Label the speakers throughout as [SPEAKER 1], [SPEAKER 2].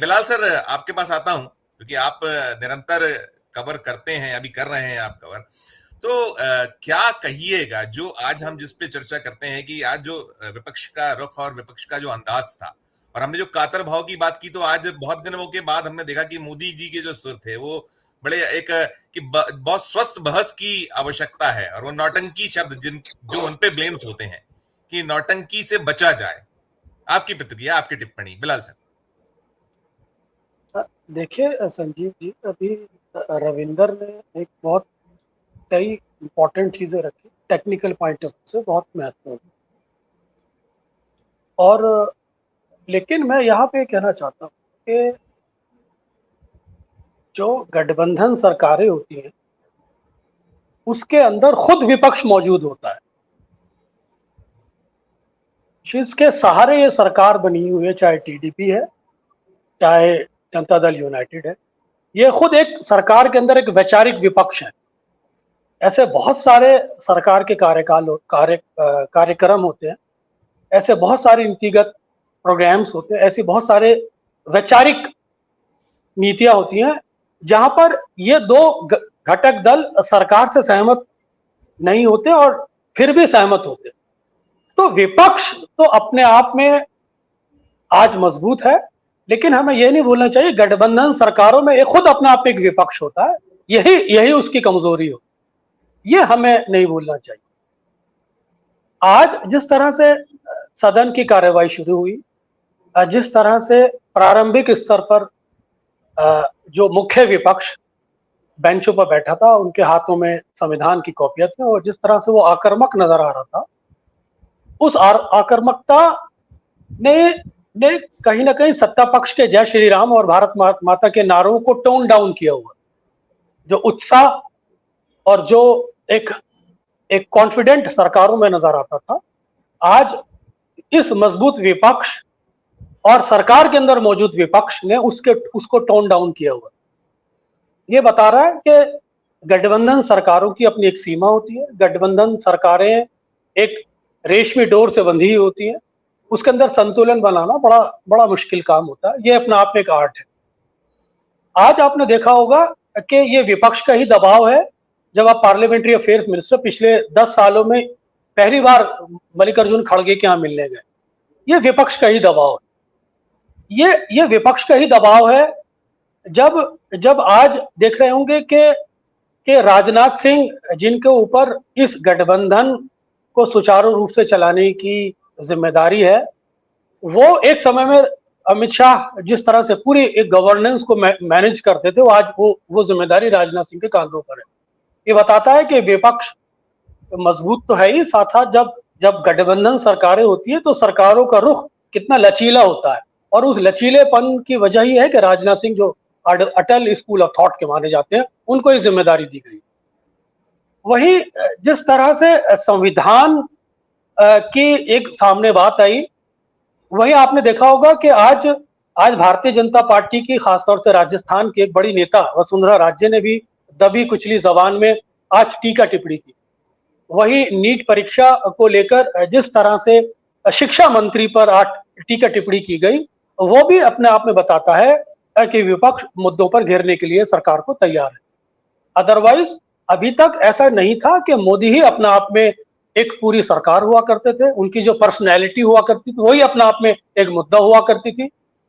[SPEAKER 1] Bilal sir, आपके पास आता हूं क्योंकि आप निरंतर कवर करते हैं, अभी कर रहे हैं आप कवर। तो क्या कहिएगा जो आज हम जिस पे चर्चा करते हैं कि आज जो विपक्ष का रुख और विपक्ष का जो अंदाज था, और हमने जो कातर भाव की बात की, तो आज बहुत दिनों के बाद हमने देखा कि मोदी जी के जो सुर थे वो बड़े एक कि बहुत स्वस्थ बहस की आवश्यकता है, और वो नौटंकी शब्द जिन जो उन पे ब्लेम्स होते हैं कि नौटंकी से बचा जाए। आपकी प्रतिक्रिया, आपकी टिप्पणी बिलाल सर।
[SPEAKER 2] देखिए संजीव जी, अभी रविंदर ने एक बहुत कई इंपॉर्टेंट चीजें रखी, टेक्निकल पॉइंट ऑफ व्यू से बहुत महत्वपूर्ण। और लेकिन मैं यहाँ पे कहना चाहता हूँ कि जो गठबंधन सरकारें होती हैं उसके अंदर खुद विपक्ष मौजूद होता है, जिसके सहारे ये सरकार बनी हुई है, चाहे टीडीपी है चाहे जनता दल यूनाइटेड है। ये खुद एक सरकार के अंदर एक वैचारिक विपक्ष है। ऐसे बहुत सारे सरकार के कार्यक्रम होते हैं, ऐसे बहुत सारे नीतिगत प्रोग्राम्स होते हैं, ऐसे बहुत सारे वैचारिक नीतियां होती हैं जहां पर ये दो घटक दल सरकार से सहमत नहीं होते और फिर भी सहमत होते। तो विपक्ष तो अपने आप में आज मजबूत है, लेकिन हमें यह नहीं भूलना चाहिए गठबंधन सरकारों में ये खुद अपने आप एक विपक्ष होता है। यही यही उसकी कमजोरी हो, ये हमें नहीं भूलना चाहिए। आज जिस तरह से सदन की कार्यवाही शुरू हुई, जिस तरह से प्रारंभिक स्तर पर जो मुख्य विपक्ष बेंचों पर बैठा था, उनके हाथों में संविधान की कॉपियां थी, और जिस तरह से वो आक्रामक नजर आ रहा था, उस आक्रामकता ने कहीं ना कहीं सत्ता पक्ष के जय श्री राम और भारत माता के नारों को टोन डाउन किया हुआ। जो उत्साह और जो एक कॉन्फिडेंट सरकारों में नजर आता था, आज इस मजबूत विपक्ष और सरकार के अंदर मौजूद विपक्ष ने उसको टोन डाउन किया हुआ। ये बता रहा है कि गठबंधन सरकारों की अपनी एक सीमा होती है। गठबंधन सरकारें एक रेशमी डोर से बंधी होती हैं, उसके अंदर संतुलन बनाना बड़ा बड़ा मुश्किल काम होता है। ये अपना आप में एक आर्ट है। आज आपने देखा होगा कि ये विपक्ष का ही दबाव है। जब आप पार्लियामेंट्री अफेयर्स मिनिस्टर पिछले 10 सालों में पहली बार मल्लिकार्जुन खड़गे के यहाँ मिलने गए, ये विपक्ष का ही दबाव है। ये विपक्ष का ही दबाव है। जब आज देख रहे होंगे कि राजनाथ सिंह, जिनके ऊपर इस गठबंधन को सुचारू रूप से चलाने की जिम्मेदारी है, वो एक समय में अमित शाह जिस तरह से पूरी एक गवर्नेंस को मैनेज करते थे, आज वो जिम्मेदारी राजनाथ सिंह के कांधों पर है। ये बताता है कि विपक्ष मजबूत तो है ही, साथ साथ जब गठबंधन सरकारें होती है तो सरकारों का रुख कितना लचीला होता है, और उस लचीलेपन की वजह ही है कि राजनाथ सिंह जो अटल स्कूल ऑफ थॉट के माने जाते हैं, उनको ये जिम्मेदारी दी गई। वही जिस तरह से संविधान की एक सामने बात आई, वही आपने देखा होगा कि आज भारतीय जनता पार्टी की, खासतौर से राजस्थान की एक बड़ी नेता वसुंधरा राजे ने भी दबी कुचली जबान में आज टीका टिप्पणी की। वही नीट परीक्षा को लेकर जिस तरह से शिक्षा मंत्री पर आज टीका टिप्पणी की गई, वो भी अपने आप में बताता है कि विपक्ष मुद्दों पर घेरने के लिए सरकार को तैयार है। अदरवाइज अभी तक ऐसा नहीं था कि मोदी ही अपने आप में एक पूरी सरकार हुआ करते थे। उनकी जो पर्सनैलिटी हुआ करती थी वही अपने आप में एक मुद्दा हुआ करती थी,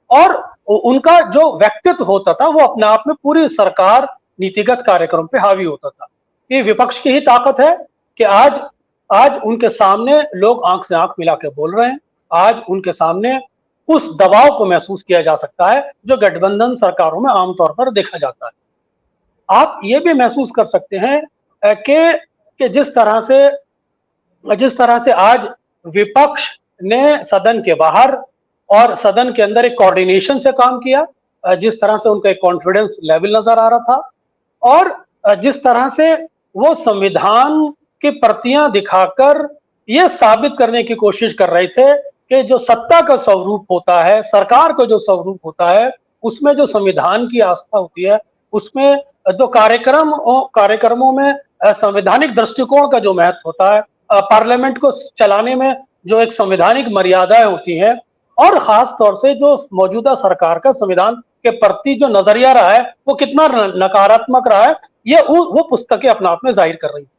[SPEAKER 2] और उनका जो व्यक्तित्व होता था वो अपने आप में पूरी सरकार नीतिगत कार्यक्रम पे हावी होता था। ये विपक्ष की ही ताकत है कि आज उनके सामने लोग आंख से आंख मिला के बोल रहे हैं। आज उनके सामने उस दबाव को महसूस किया जा सकता है जो गठबंधन सरकारों में आमतौर पर देखा जाता है। आप ये भी महसूस कर सकते हैं कि जिस तरह से आज विपक्ष ने सदन के बाहर और सदन के अंदर एक कोऑर्डिनेशन से काम किया, जिस तरह से उनका एक कॉन्फिडेंस लेवल नजर आ रहा था, और जिस तरह से वो संविधान की प्रतियां दिखाकर ये साबित करने की कोशिश कर रहे थे कि जो सत्ता का स्वरूप होता है, सरकार का जो स्वरूप होता है, उसमें जो संविधान की आस्था होती है, उसमें जो कार्यक्रमों में संवैधानिक दृष्टिकोण का जो महत्व होता है, पार्लियामेंट को चलाने में जो एक संवैधानिक मर्यादाएं होती हैं, और खास तौर से जो मौजूदा सरकार का संविधान के प्रति जो नजरिया रहा है वो कितना नकारात्मक रहा है, ये वो पुस्तकें अपने आप में जाहिर कर रही है।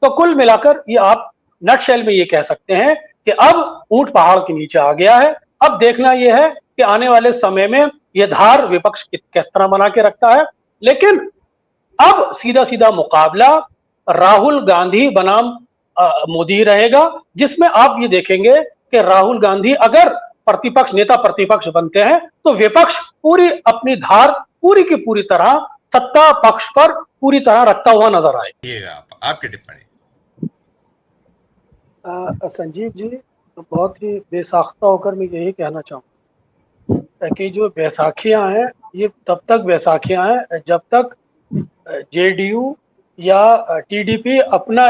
[SPEAKER 2] तो कुल मिलाकर ये आप नटशेल में ये कह सकते हैं कि अब ऊंट पहाड़ के नीचे आ गया है। अब देखना यह है कि आने वाले समय में ये धार विपक्ष किस तरह बना के रखता है। लेकिन अब सीधा सीधा मुकाबला राहुल गांधी बनाम मोदी रहेगा, जिसमें आप ये देखेंगे कि राहुल गांधी अगर प्रतिपक्ष नेता प्रतिपक्ष बनते हैं तो विपक्ष पूरी अपनी धार पूरी की पूरी तरह सत्ता पक्ष पर पूरी तरह रखता हुआ नजर आएगा।
[SPEAKER 1] आपकी टिप्पणी।
[SPEAKER 2] संजीव जी, तो बहुत ही बेसाख्ता होकर मैं यही कहना चाहूँगा कि जो बैसाखियां हैं ये तब तक बैसाखियां हैं जब तक जेडीयू या टीडीपी अपना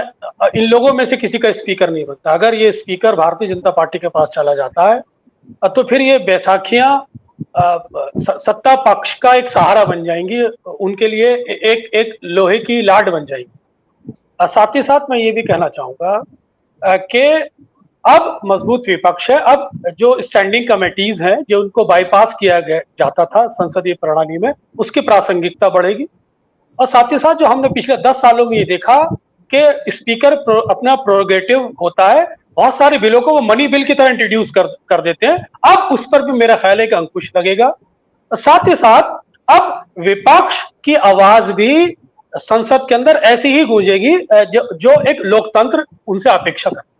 [SPEAKER 2] इन लोगों में से किसी का स्पीकर नहीं बनता। अगर ये स्पीकर भारतीय जनता पार्टी के पास चला जाता है तो फिर ये बैसाखियां सत्ता पक्ष का एक सहारा बन जाएंगी, उनके लिए एक लोहे की लाट बन जाएगी। साथ ही साथ मैं ये भी कहना चाहूंगा कि अब मजबूत विपक्ष है। अब जो स्टैंडिंग कमेटीज हैं जो उनको बाईपास किया जाता था संसदीय प्रणाली में, उसकी प्रासंगिकता बढ़ेगी। और साथ ही साथ जो हमने पिछले 10 सालों में ये देखा कि स्पीकर अपना प्रोरोगेटिव होता है, बहुत सारे बिलों को वो मनी बिल की तरह इंट्रोड्यूस कर देते हैं। अब उस पर भी मेरा ख्याल है कि अंकुश लगेगा। साथ ही साथ अब विपक्ष की आवाज भी संसद के अंदर ऐसी ही गूंजेगी जो एक लोकतंत्र उनसे अपेक्षा करता है।